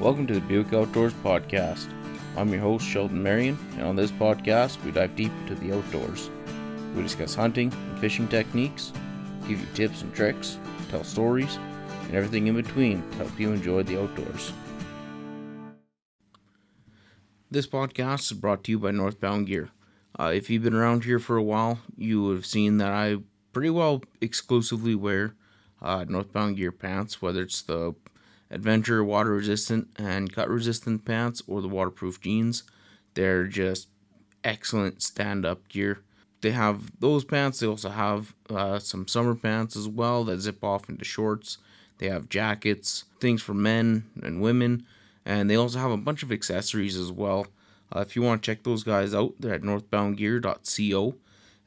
Welcome to the Buick Outdoors Podcast. I'm your host, Sheldon Marion, and on this podcast, we dive deep into the outdoors. We discuss hunting and fishing techniques, give you tips and tricks, tell stories, and everything in between to help you enjoy the outdoors. This podcast is brought to you by Northbound Gear. If you've been around here for a while, you would have seen that I pretty well exclusively wear Northbound Gear pants, whether it's the adventure water resistant and cut resistant pants or the waterproof jeans. They're just excellent stand-up gear. They have those pants. They also have some summer pants as well that zip off into shorts. They have jackets, things for men and women, and they also have a bunch of accessories as well. If you want to check those guys out, they're at northboundgear.co.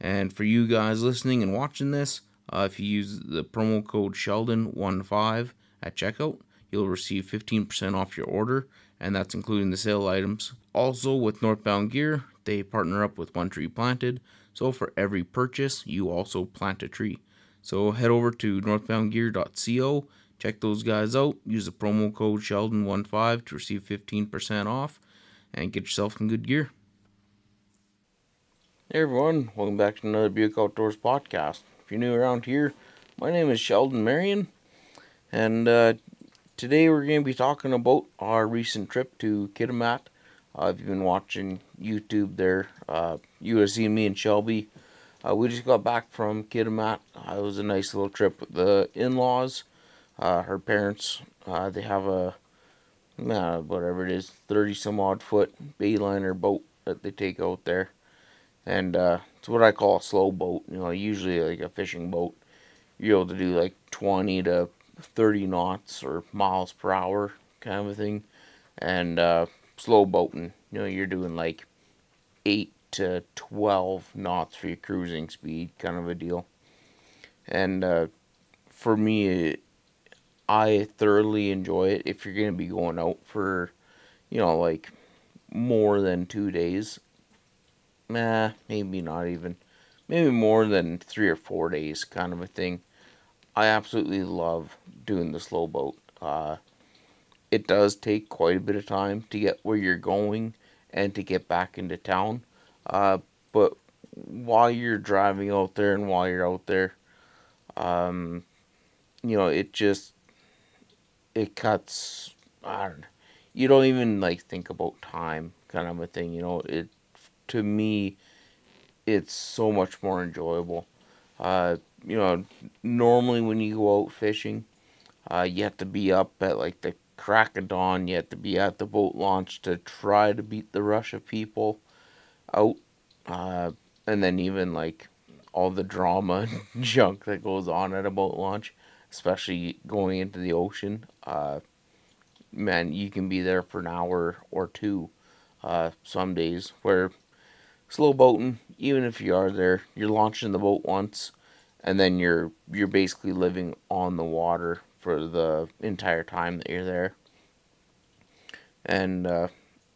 And for you guys listening and watching this, if you use the promo code Sheldon15 at checkout, you'll receive 15% off your order, and that's including the sale items. Also, with Northbound Gear, they partner up with One Tree Planted, so for every purchase, you also plant a tree. So head over to northboundgear.co, check those guys out, use the promo code Sheldon15 to receive 15% off, and get yourself some good gear. Hey everyone, welcome back to another Buick Outdoors podcast. If you're new around here, my name is Sheldon Marion, and today we're going to be talking about our recent trip to Kitimat. If you've been watching YouTube there, you would have seen me and Shelby. We just got back from Kitimat. It was a nice little trip with the in-laws. Her parents, they have a, whatever it is, 30 some odd foot bayliner boat that they take out there. And it's what I call a slow boat. You know, usually like a fishing boat, you're able to do like 20 to 30 knots or miles per hour kind of a thing. And slow boating, you know, you're doing like 8 to 12 knots for your cruising speed kind of a deal. And for me, I thoroughly enjoy it. If you're going to be going out for, you know, like more than 2 days, maybe not even, maybe more than 3 or 4 days kind of a thing, I absolutely love doing the slow boat. It does take quite a bit of time to get where you're going and to get back into town. But while you're driving out there and while you're out there, you know, it cuts, I don't know, you don't even like think about time kind of a thing, you know. To me, it's so much more enjoyable. You know, normally when you go out fishing, you have to be up at like the crack of dawn. You have to be at the boat launch to try to beat the rush of people out. And then even like all the drama and junk that goes on at a boat launch, especially going into the ocean. Man, you can be there for an hour or two some days, where slow boating, even if you are there, you're launching the boat once, and then you're basically living on the water for the entire time that you're there. And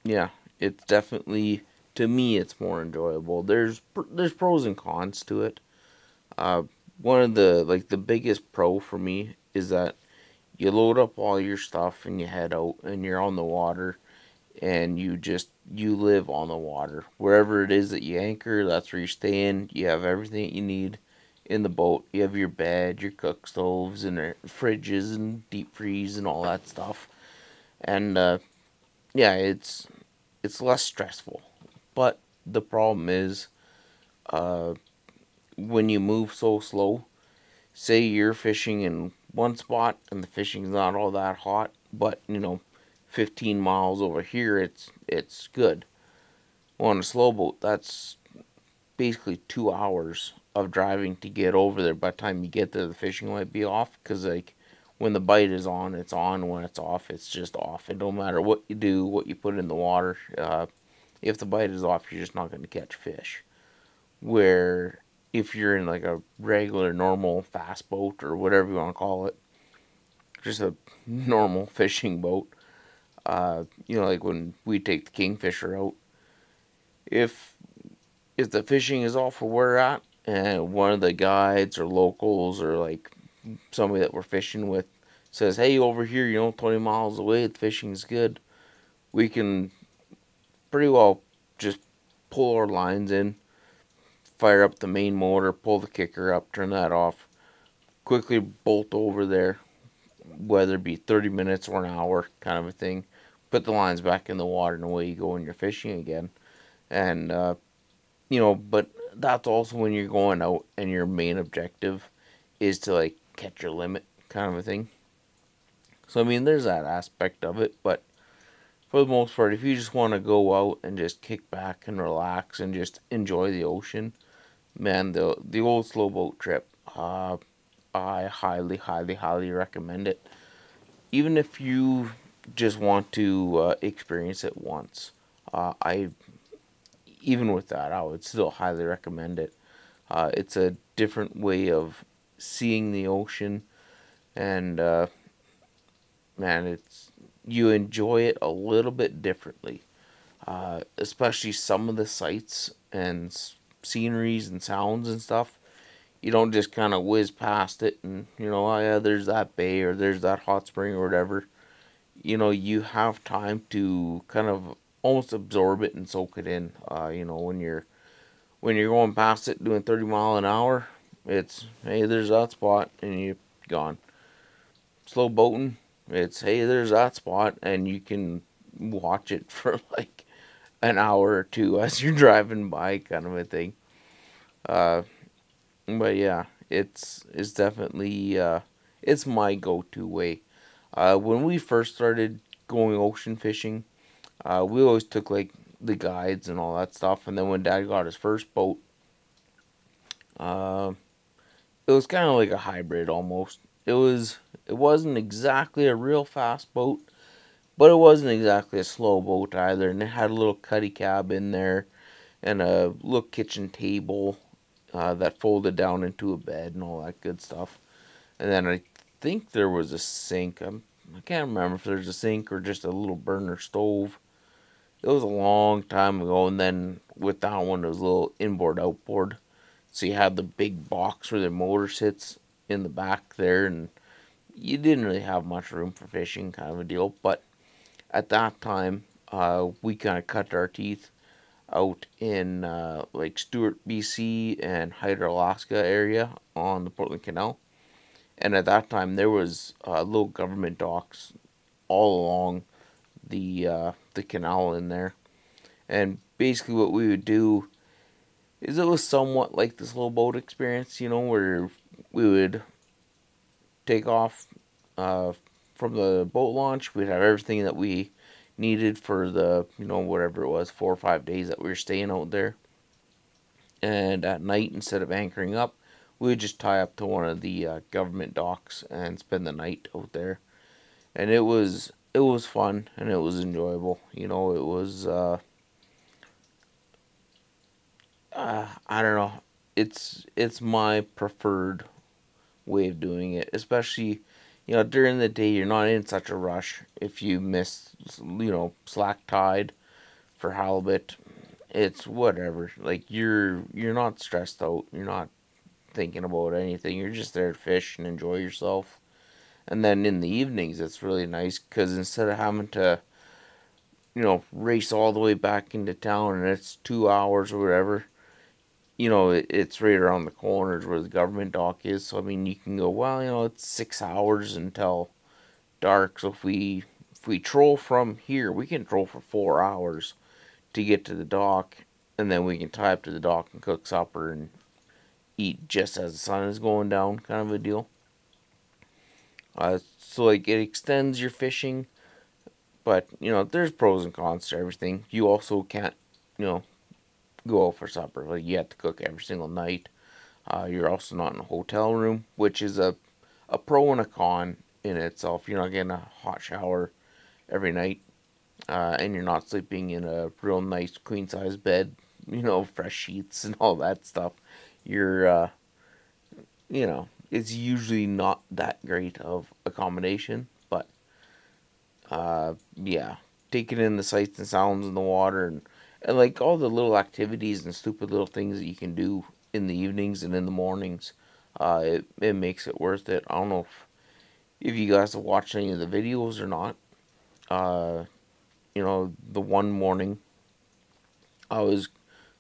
yeah, it's definitely, to me, it's more enjoyable. There's pros and cons to it. One of the biggest pro for me is that you load up all your stuff and you head out and you're on the water, and you live on the water. Wherever it is that you anchor, that's where you stay in. You have everything you need in the boat. You have your bed, your cook stoves, and fridges, and deep freeze, and all that stuff. And yeah, it's less stressful. But the problem is, when you move so slow, say you're fishing in one spot and the fishing's not all that hot, but you know, 15 miles over here, it's good. Well, on a slow boat, that's basically 2 hours of driving to get over there. By the time you get there, the fishing might be off, because like when the bite is on, it's on. When it's off, it's just off. It don't matter what you do, what you put in the water. If the bite is off, you're just not going to catch fish. Where if you're in like a regular, normal, fast boat, or whatever you want to call it, just a normal fishing boat, you know, like when we take the kingfisher out, if the fishing is off of where we're at, and one of the guides or locals or like somebody that we're fishing with says, hey, over here, 20 miles away, the fishing's good, we can pretty well just pull our lines in, fire up the main motor, pull the kicker up, turn that off, quickly bolt over there, whether it be 30 minutes or an hour kind of a thing, put the lines back in the water, and away you go when you're fishing again. And, but that's also when you're going out and your main objective is to, like, catch your limit kind of a thing. So, I mean, there's that aspect of it, but for the most part, if you just want to go out and just kick back and relax and just enjoy the ocean, man, the old slow boat trip, I highly, highly, highly recommend it. Even if you just want to experience it once, I even with that, I would still highly recommend it. It's a different way of seeing the ocean, and man, you enjoy it a little bit differently. Especially some of the sights and sceneries and sounds and stuff. You don't just kind of whiz past it and, oh yeah, there's that bay or there's that hot spring or whatever. You have time to kind of almost absorb it and soak it in. When you're going past it doing 30 mile an hour, it's, hey, there's that spot, and you're gone. Slow boating, it's, hey, there's that spot, and you can watch it for like an hour or two as you're driving by, kind of a thing. Uh, but yeah, it's definitely it's my go-to way. When we first started going ocean fishing, we always took like the guides and all that stuff, and then when Dad got his first boat, uh, it was kind of like a hybrid almost. It wasn't exactly a real fast boat, but it wasn't exactly a slow boat either, and it had a little cuddy cab in there and a little kitchen table that folded down into a bed and all that good stuff. And then I think there was a sink. I can't remember if there's a sink or just a little burner stove. It was a long time ago, and then with that one, it was a little inboard outboard. So you had the big box where the motor sits in the back there, and you didn't really have much room for fishing, kind of a deal. But at that time, we kind of cut our teeth out in like Stewart, BC, and Hyder, Alaska area on the Portland Canal. And at that time, there was little government docks all along the canal in there. And basically, what we would do is it was somewhat like this little boat experience, where we would take off uh, from the boat launch. We'd have everything that we needed for the, whatever it was, 4 or 5 days that we were staying out there. And at night, instead of anchoring up, we would just tie up to one of the government docks and spend the night out there. And it was fun and it was enjoyable. It was I don't know. It's my preferred way of doing it, especially during the day. You're not in such a rush. If you miss slack tide for halibut, it's whatever. Like you're not stressed out. You're not thinking about anything. You're just there to fish and enjoy yourself. And then in the evenings, it's really nice because instead of having to race all the way back into town and it's 2 hours or whatever, it's right around the corners where the government dock is. So I mean, you can go, well, it's 6 hours until dark. So if we troll from here, we can troll for 4 hours to get to the dock, and then we can tie up to the dock and cook supper and eat just as the sun is going down, kind of a deal. So like it extends your fishing, but there's pros and cons to everything. You also can't you know go out for supper. Like you have to cook every single night. You're also not in a hotel room, which is a pro and a con in itself. You're not getting a hot shower every night, and you're not sleeping in a real nice queen size bed. Fresh sheets and all that stuff. You're it's usually not that great of accommodation, but yeah, taking in the sights and sounds in the water and like all the little activities and stupid little things that you can do in the evenings and in the mornings, it makes it worth it. I don't know if you guys have watched any of the videos or not. Uh, the one morning I was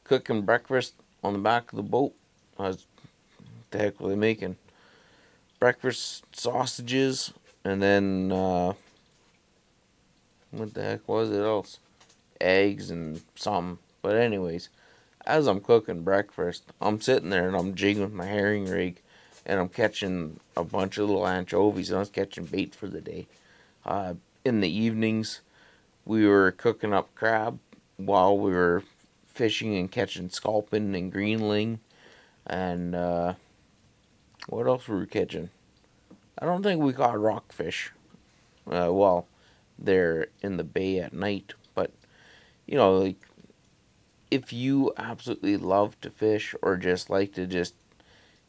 cooking breakfast on the back of the boat. I was, what the heck were they making? Breakfast sausages, and then, what the heck was it else? Eggs and some. But anyways, as I'm cooking breakfast, I'm sitting there and I'm jigging with my herring rig, and I'm catching a bunch of little anchovies, and I was catching bait for the day. Uh, in the evenings, we were cooking up crab while we were fishing and catching sculpin and greenling, and what else were we catching? I don't think we caught rockfish. Well, they're in the bay at night, but like if you absolutely love to fish or just like to just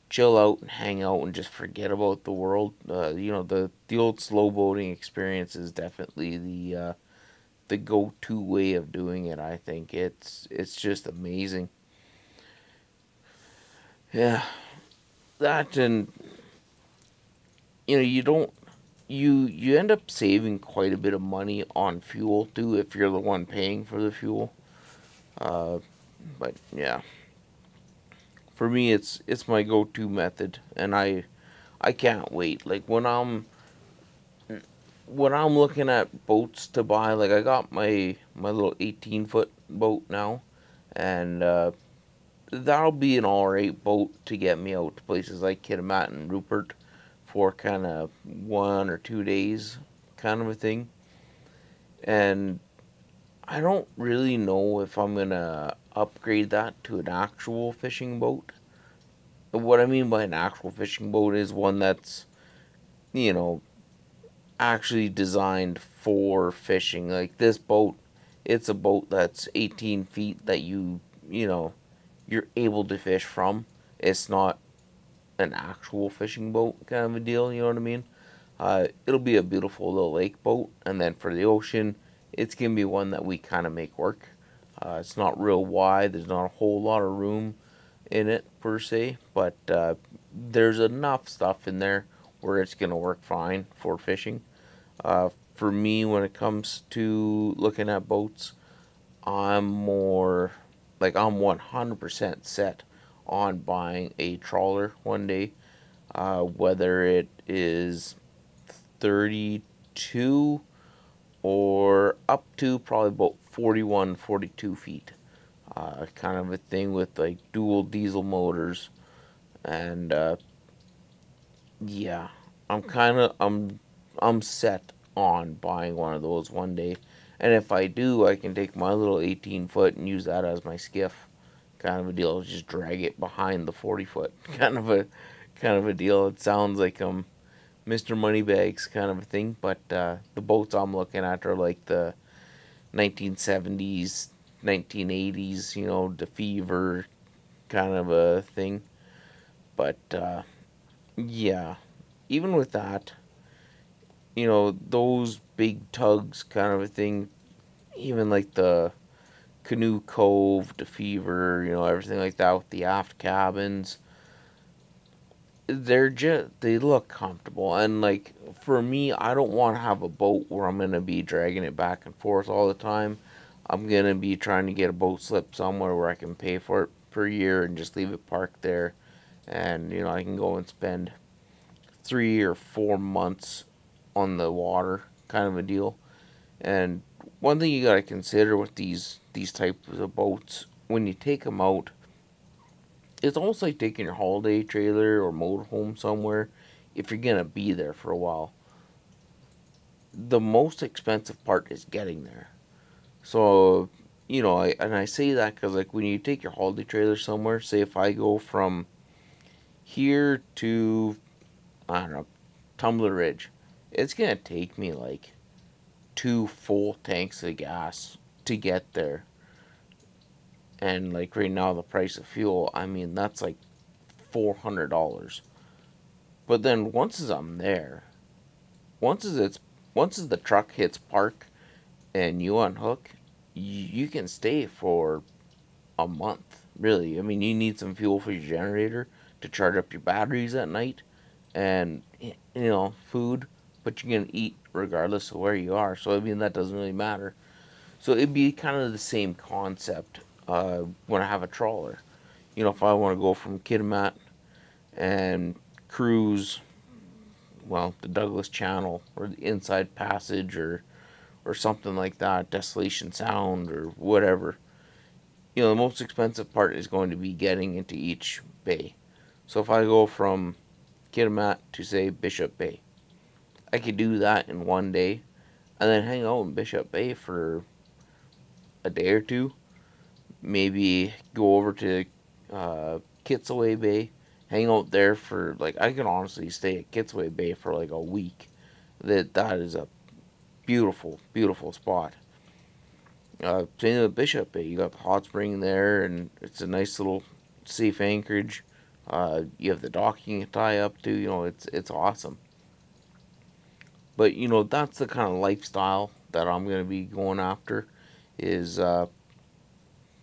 chill out and hang out and just forget about the world, the old slow boating experience is definitely the go-to way of doing it. I think it's just amazing. Yeah, that, and you don't you end up saving quite a bit of money on fuel too if you're the one paying for the fuel. Uh, but yeah, for me it's my go-to method, and I can't wait. Like when I'm looking at boats to buy, like I got my little 18-foot boat now, and that'll be an alright boat to get me out to places like Kitimat and Rupert for kind of 1 or 2 days kind of a thing. And I don't really know if I'm gonna upgrade that to an actual fishing boat. What I mean by an actual fishing boat is one that's, you know, actually designed for fishing. Like this boat, it's a boat that's 18 feet that you're able to fish from. It's not an actual fishing boat kind of a deal, you know what I mean? It'll be a beautiful little lake boat, and then for the ocean, it's gonna be one that we kind of make work. It's not real wide. There's not a whole lot of room in it per se, but there's enough stuff in there where it's gonna work fine for fishing. For me, when it comes to looking at boats, I'm more like I'm 100% set on buying a trawler one day, whether it is 32 or up to probably about 41, 42 feet. Kind of a thing with like dual diesel motors, and yeah, I'm set on buying one of those one day. And if I do, I can take my little 18-foot and use that as my skiff, kind of a deal. Just drag it behind the 40-foot, kind of a deal. It sounds like Mr. Moneybags kind of a thing, but the boats I'm looking at are like the 1970s, 1980s, the fever kind of a thing. But yeah, even with that, those big tugs kind of a thing, even like the Canoe Cove, the Fever, everything like that with the aft cabins, they look comfortable. And like for me, I don't want to have a boat where I'm gonna be dragging it back and forth all the time. I'm gonna be trying to get a boat slip somewhere where I can pay for it per year and just leave it parked there, and I can go and spend 3 or 4 months on the water, kind of a deal. And one thing you gotta consider with these types of boats, when you take them out, it's almost like taking your holiday trailer or motorhome somewhere. If you're gonna be there for a while, the most expensive part is getting there. So, I say that because like when you take your holiday trailer somewhere, say if I go from here to, I don't know, Tumbler Ridge, it's gonna take me like 2 full tanks of gas to get there. And like right now, the price of fuel, I mean, that's like $400. But then once I'm there, once it's once the truck hits park and you unhook, you can stay for a month. Really, I mean, you need some fuel for your generator to charge up your batteries at night, and food. but you're gonna eat regardless of where you are. So I mean that doesn't really matter. So it'd be kind of the same concept when I have a trawler. You know, if I want to go from Kitimat and cruise, well, the Douglas Channel or the Inside Passage or something like that, Desolation Sound or whatever. You know, the most expensive part is going to be getting into each bay. So if I go from Kitimat to say Bishop Bay, I could do that in one day and then hang out in Bishop Bay for a day or two. Maybe go over to Kitsaway Bay, hang out there for like I can honestly stay at Kitsaway Bay for like a week. That is a beautiful, beautiful spot. Same with Bishop Bay. You got the hot spring there, and it's a nice little safe anchorage. You have the docking to tie up to. You know, it's awesome. But you know, that's the kind of lifestyle that I'm gonna be going after. Is you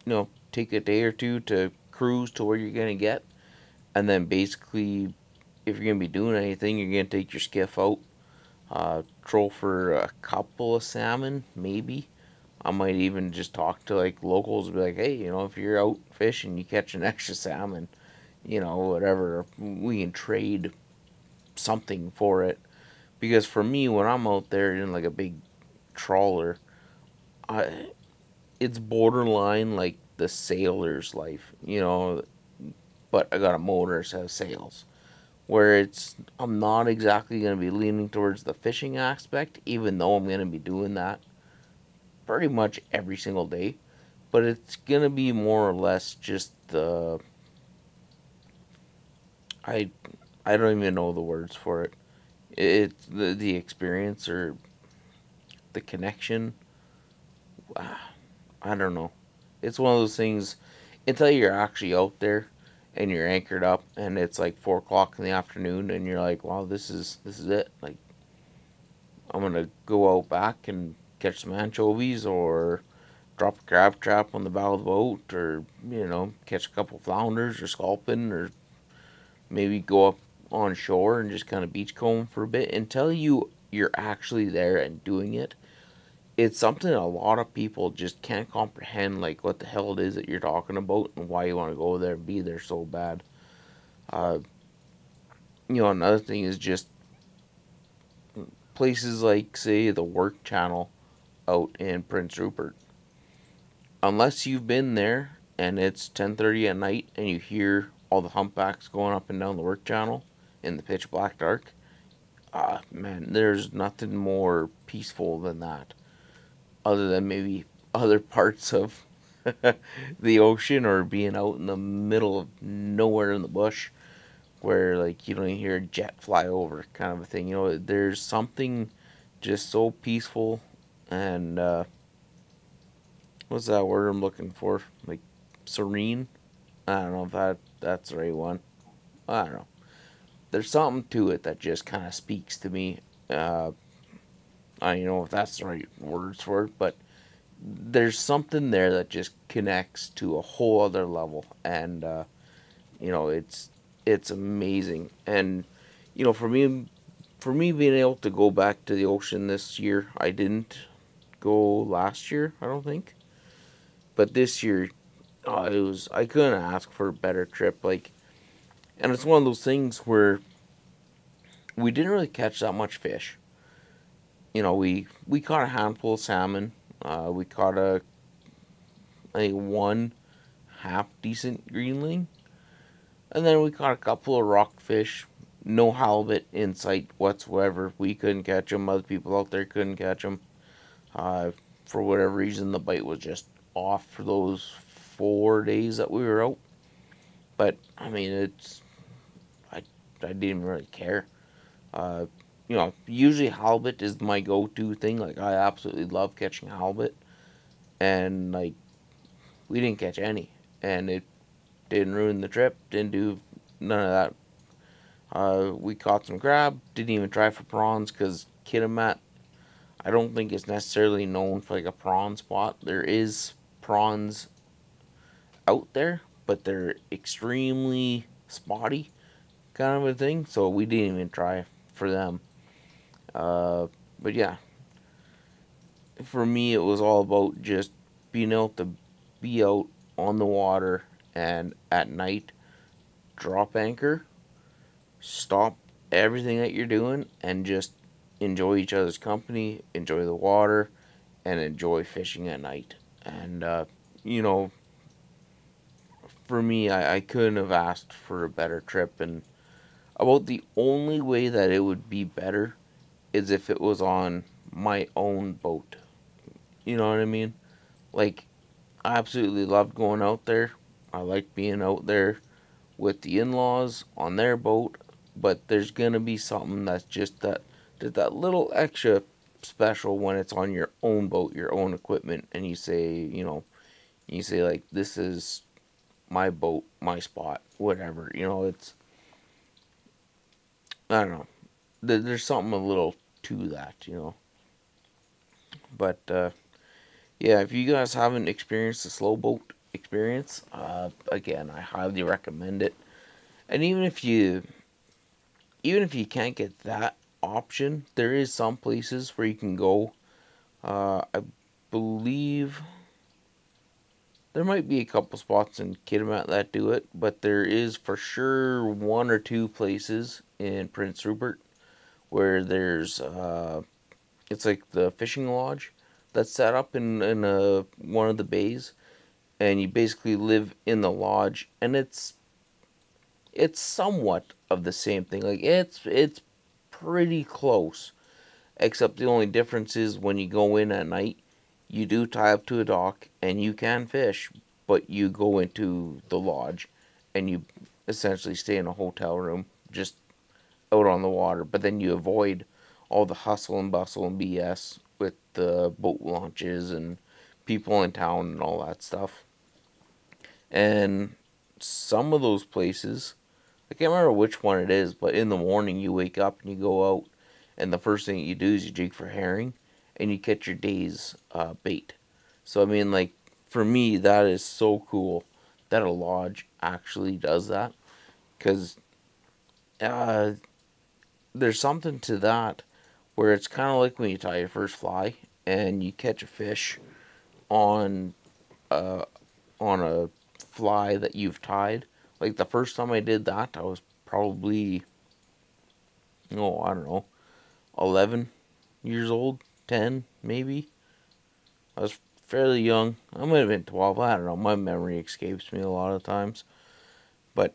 know, take a day or two to cruise to where you're gonna get, and then basically, if you're gonna be doing anything, you're gonna take your skiff out, troll for a couple of salmon, maybe. I might even just talk to like locals and be like, hey, you know, if you're out fishing, you catch an extra salmon, you know, whatever, we can trade something for it. Because for me, when I'm out there in like a big trawler, I, it's borderline like the sailor's life, you know, but I got a motor that has sails. Where I'm not exactly going to be leaning towards the fishing aspect, even though I'm going to be doing that pretty much every single day. But it's going to be more or less just I, I don't even know the words for it. It's the experience or the connection. I don't know. It's one of those things until you're actually out there and you're anchored up and it's like 4 o'clock in the afternoon and you're like, wow, this is it. Like I'm gonna go out back and catch some anchovies or drop a crab trap on the bow of the boat or, you know, catch a couple flounders or sculpin or maybe go up on shore and just kind of beach comb for a bit until you're actually there and doing it. It's something a lot of people just can't comprehend, like what the hell it is that you're talking about and why you want to go there and be there so bad. Uh, you know, another thing is just places like, say, the Work Channel out in Prince Rupert. Unless you've been there and it's 10:30 at night and you hear all the humpbacks going up and down the Work Channel in the pitch black dark, man, there's nothing more peaceful than that. Other than maybe other parts of the ocean or being out in the middle of nowhere in the bush where like you don't even hear a jet fly over kind of a thing. You know, there's something just so peaceful and what's that word I'm looking for? Like serene? I don't know if that's the right one. I don't know. There's something to it that just kind of speaks to me. I don't know if that's the right words for it, but there's something there that just connects to a whole other level, and you know it's amazing. And you know, for me being able to go back to the ocean this year, I didn't go last year, I don't think, but this year, I couldn't ask for a better trip. Like, and it's one of those things where we didn't really catch that much fish. You know, we caught a handful of salmon. We caught I think one half decent greenling, and then we caught a couple of rockfish. No halibut in sight whatsoever. We couldn't catch them. Other people out there couldn't catch them. Uh, for whatever reason, the bite was just off for those 4 days that we were out. But I mean, I didn't even really care. Uh, you know, usually halibut is my go-to thing. Like I absolutely love catching halibut, and like we didn't catch any, and it didn't ruin the trip. Didn't do none of that. We caught some crab. Didn't even try for prawns because Kitimat, I don't think it's necessarily known for like a prawn spot. There is prawns out there, but they're extremely spotty kind of a thing. So we didn't even try for them. But yeah, for me, it was all about just being able to be out on the water and at night drop anchor, stop everything that you're doing, and just enjoy each other's company, enjoy the water, and enjoy fishing at night. And, you know, for me, I couldn't have asked for a better trip. And about the only way that it would be better is if it was on my own boat. You know what I mean? Like, I absolutely loved going out there. I like being out there with the in-laws on their boat, but there's gonna be something that's just that little extra special when it's on your own boat, your own equipment, and you say like, this is my boat, my spot, whatever. It's, I don't know. There's something a little to that. But yeah, if you guys haven't experienced the slow boat experience, again, I highly recommend it. And even if you can't get that option, there is some places where you can go. I believe there might be a couple spots in Kitimat that do it, but there is for sure one or two places in Prince Rupert where there's it's like the fishing lodge that's set up in one of the bays, and you basically live in the lodge, and it's somewhat of the same thing. Like, it's pretty close, except the only difference is when you go in at night, you do tie up to a dock and you can fish, but you go into the lodge and you essentially stay in a hotel room just out on the water. But then you avoid all the hustle and bustle and BS with the boat launches and people in town and all that stuff. And some of those places, I can't remember which one it is, but in the morning you wake up and you go out, and the first thing you do is you jig for herring, and you catch your day's bait. So I mean, like, for me, that is so cool that a lodge actually does that, because uh, there's something to that where it's kind of like when you tie your first fly and you catch a fish on uh, on a fly that you've tied. Like, the first time I did that, I was probably, oh, I don't know, 11 years old, 10 maybe. I was fairly young. I might have been 12. I don't know. My memory escapes me a lot of times. But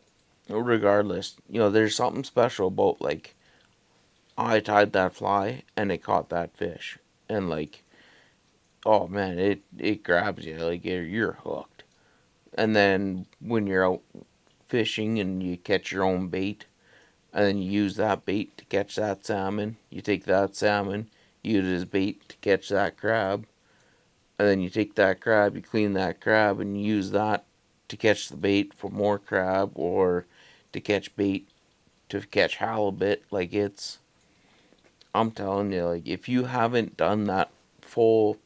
regardless, there's something special about, like, I tied that fly and it caught that fish. And, like, oh man, it grabs you. Like, you're hooked. And then when you're out fishing and you catch your own bait, and then you use that bait to catch that salmon, you take that salmon, use it as bait to catch that crab, and then you take that crab, you clean that crab, and you use that to catch the bait for more crab, or to catch bait to catch halibut. Like, I'm telling you, like, if you haven't done that full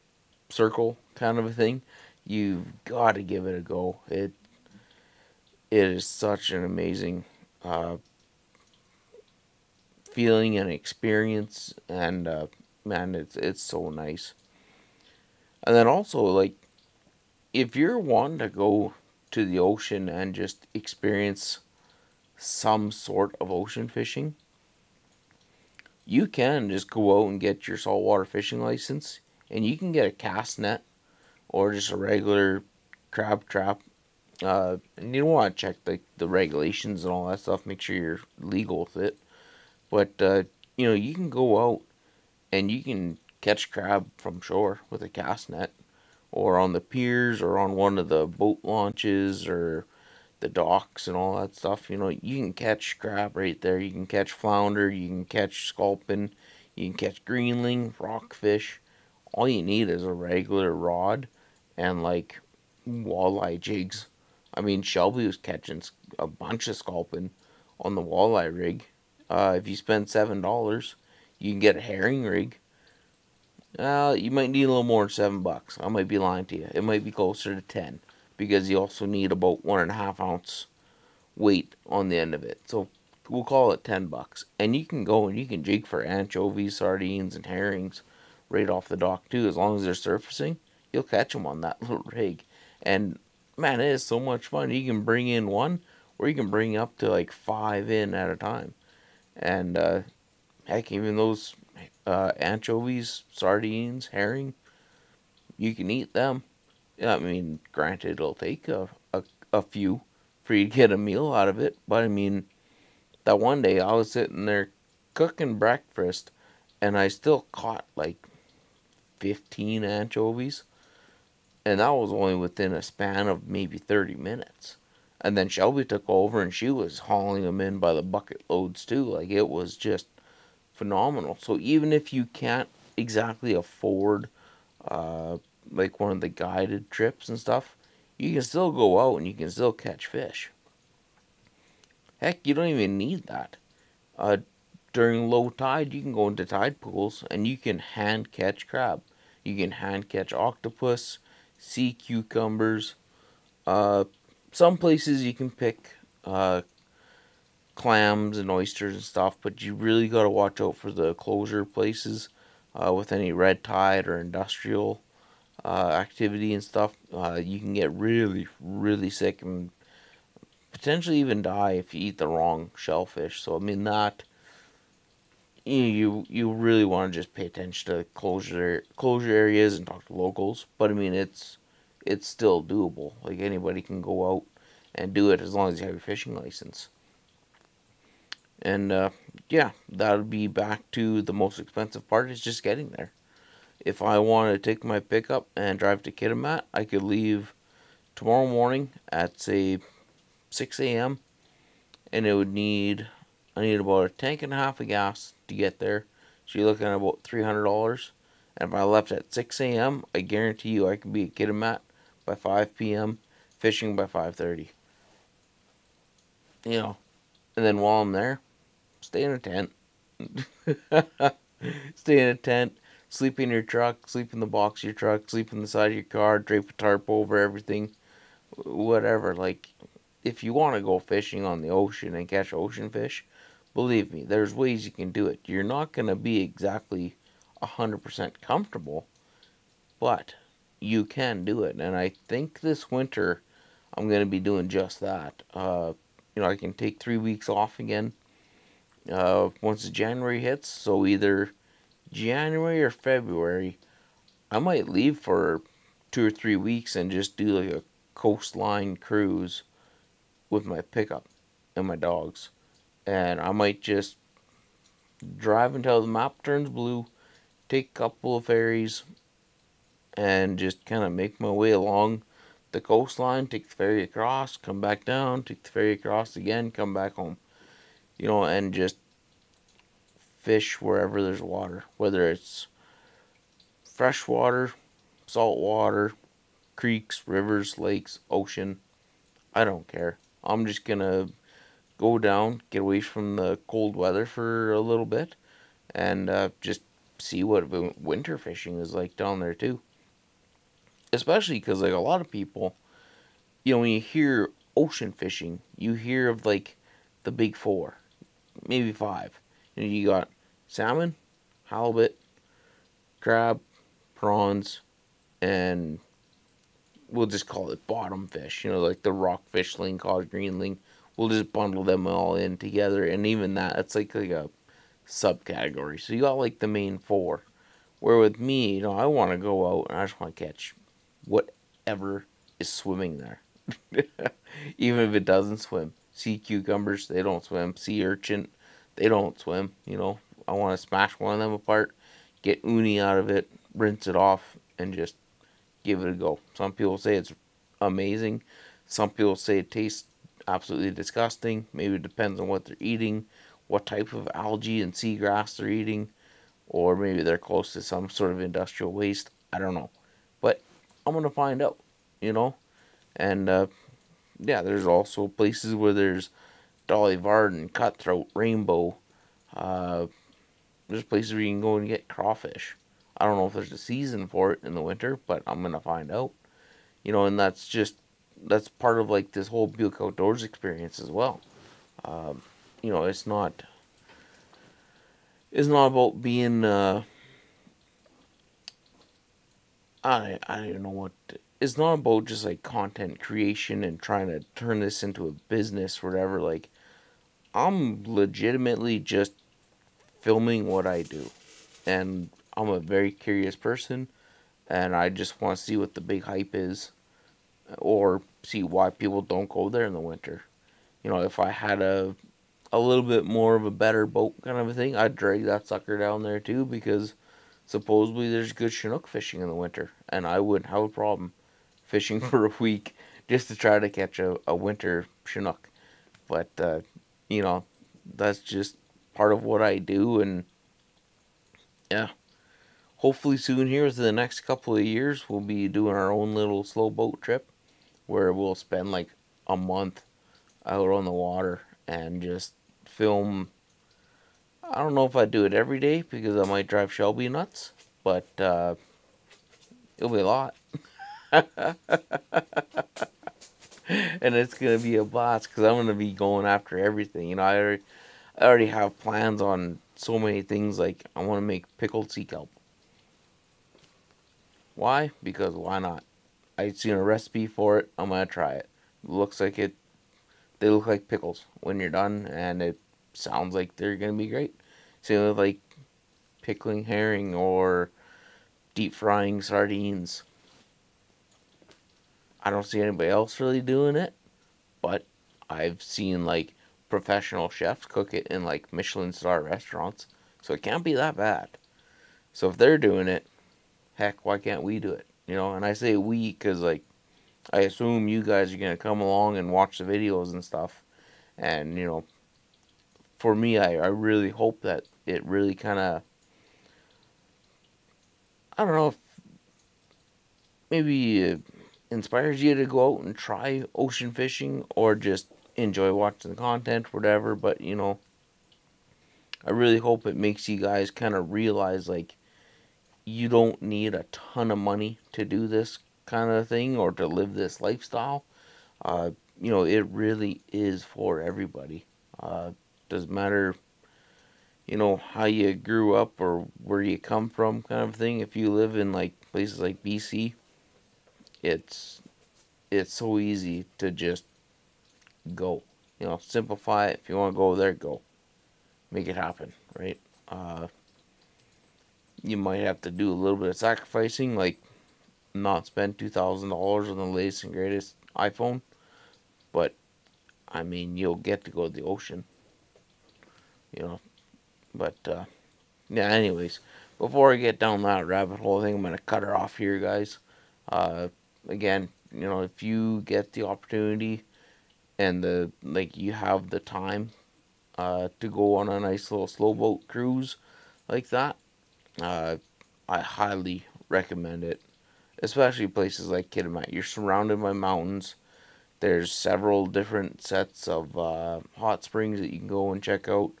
circle kind of a thing, you've got to give it a go. It is such an amazing feeling and experience, and man, it's so nice. And then also, like, if you're wanting to go to the ocean and just experience some sort of ocean fishing, you can just go out and get your saltwater fishing license, and you can get a cast net or just a regular crab trap. And you don't want to check the regulations and all that stuff. Make sure you're legal with it. But you can go out and you can catch crab from shore with a cast net, or on the piers, or on one of the boat launches, or the docks and all that stuff. You can catch crab right there. You can catch flounder. You can catch sculpin. You can catch greenling, rockfish. All you need is a regular rod and, like, walleye jigs. I mean, Shelby was catching a bunch of sculpin on the walleye rig. If you spend $7, you can get a herring rig. You might need a little more than $7. I might be lying to you. It might be closer to 10, because you also need about 1.5 ounce weight on the end of it. So we'll call it $10, and you can go and you can jig for anchovies, sardines, and herrings right off the dock too. As long as they're surfacing, you'll catch them on that little rig. And man, it is so much fun. You can bring in one, or you can bring up to like 5 in at a time. And heck, even those anchovies, sardines, herring, you can eat them. I mean, granted, it'll take a few for you to get a meal out of it, but I mean, that one day I was sitting there cooking breakfast, and I still caught like 15 anchovies, and that was only within a span of maybe 30 minutes. And then Shelby took over, and she was hauling them in by the bucket loads too. Like, it was just phenomenal. So even if you can't exactly afford uh, like one of the guided trips and stuff, you can still go out and you can still catch fish. Heck, you don't even need that. Uh, During low tide, you can go into tide pools and you can hand catch crab. You can hand catch octopus, sea cucumbers. Uh, some places you can pick uh, clams and oysters and stuff, but you really got to watch out for the closure places with any red tide or industrial activity and stuff. You can get really, really sick and potentially even die if you eat the wrong shellfish. So I mean that you really want to just pay attention to closure areas and talk to locals. But I mean it's still doable. Like anybody can go out and do it as long as you have your fishing license. And yeah, that would be back to the most expensive part is just getting there. If I wanted to take my pickup and drive to Kitimat, I could leave tomorrow morning at say 6 a.m. and I need about a tank and a half of gas to get there. So you're looking at about $300. And if I left at 6 a.m., I guarantee you I can be at Kitimat by 5 p.m., fishing by 5:30. You know, and then while I'm there, stay in a tent. Stay in a tent, sleep in your truck, sleep in the box of your truck, sleep in the side of your car, drape a tarp over everything, whatever. Like, if you want to go fishing on the ocean and catch ocean fish, believe me, there's ways you can do it. You're not going to be exactly 100% comfortable, but you can do it. And I think this winter I'm going to be doing just that. I can take 3 weeks off again once January hits. So either January or February, I might leave for 2 or 3 weeks and just do like a coastline cruise with my pickup and my dogs. And I might just drive until the map turns blue, take a couple of ferries, and just kind of make my way along the coastline, take the ferry across, come back down, take the ferry across again, come back home. And just fish wherever there's water, whether it's fresh water, salt water, creeks, rivers, lakes, ocean. I don't care. I'm just gonna go down, get away from the cold weather for a little bit, and just see what winter fishing is like down there too. Especially because like a lot of people, when you hear ocean fishing, you hear of like the big four, maybe five. You got salmon, halibut, crab, prawns, and we'll just call it bottom fish. Like the rockfish, lingcod, greenling. We'll just bundle them all in together, and even that, it's like a subcategory. So you got like the main four. Where with me, I want to go out and I just want to catch whatever is swimming there. Even if it doesn't swim. Sea cucumbers, they don't swim. Sea urchin, they don't swim. I want to smash one of them apart, get uni out of it, rinse it off, and just give it a go. Some people say it's amazing. Some people say it tastes absolutely disgusting. Maybe it depends on what they're eating, what type of algae and seagrass they're eating, or maybe they're close to some sort of industrial waste. I don't know. But I'm going to find out, And yeah, there's also places where there's Dolly Varden, cutthroat, rainbow. Uh, there's places where you can go and get crawfish. I don't know if there's a season for it in the winter, but I'm going to find out. And that's part of like this whole Buick Outdoors experience as well. it's not about being I don't know what. It's not about just like content creation and trying to turn this into a business or whatever. Like, I'm legitimately just filming what I do, and I'm a very curious person, and I just want to see what the big hype is, or see why people don't go there in the winter. If I had a little bit more of a better boat kind of a thing, I'd drag that sucker down there too, because supposedly there's good Chinook fishing in the winter, and I wouldn't have a problem fishing for a week just to try to catch a winter Chinook. But, that's just part of what I do, and yeah. Hopefully soon here, within the next couple of years, we'll be doing our own little slow boat trip where we'll spend like a month out on the water and just film. I don't know if I'd do it every day because I might drive Shelby nuts, but it'll be a lot. And it's going to be a blast because I'm going to be going after everything. I already have plans on so many things. Like, I want to make pickled sea kelp. Why? Because why not? I seen a recipe for it. I'm going to try it. Looks like it. They look like pickles when you're done, and it sounds like they're going to be great. Same with like pickling herring or deep frying sardines. I don't see anybody else really doing it, but I've seen like professional chefs cook it in like Michelin star restaurants, so it can't be that bad. So if they're doing it, heck, why can't we do it? And I say we because like I assume you guys are gonna come along and watch the videos and stuff, and for me, I really hope that it really kind of, I don't know, if maybe inspires you to go out and try ocean fishing or just enjoy watching the content, whatever. But I really hope it makes you guys kind of realize like you don't need a ton of money to do this kind of thing or to live this lifestyle. It really is for everybody. Doesn't matter, how you grew up or where you come from, kind of thing. If you live in like places like BC, it's so easy to just go. Simplify it. If you want to go there, go. Make it happen, right? You might have to do a little bit of sacrificing, like not spend $2,000 on the latest and greatest iPhone, but I mean, you'll get to go to the ocean, you know. But yeah, anyways, before I get down that rabbit hole, I think I'm gonna cut her off here, guys. Again, if you get the opportunity and you have the time to go on a nice little slow boat cruise like that, uh, I highly recommend it. Especially places like Kitimat. You're surrounded by mountains. There's several different sets of hot springs that you can go and check out.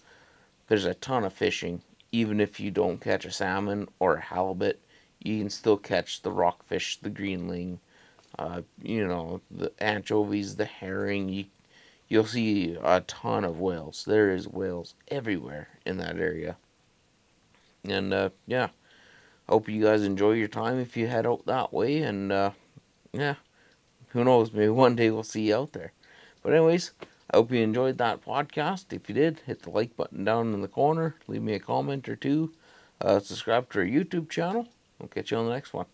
There's a ton of fishing. Even if you don't catch a salmon or a halibut, you can still catch the rockfish, the greenling, the anchovies, the herring. You'll see a ton of whales. There is whales everywhere in that area. And yeah, hope you guys enjoy your time if you head out that way. And yeah, who knows? Maybe one day we'll see you out there. But anyways, I hope you enjoyed that podcast. If you did, hit the like button down in the corner. Leave me a comment or two. Subscribe to our YouTube channel. I'll catch you on the next one.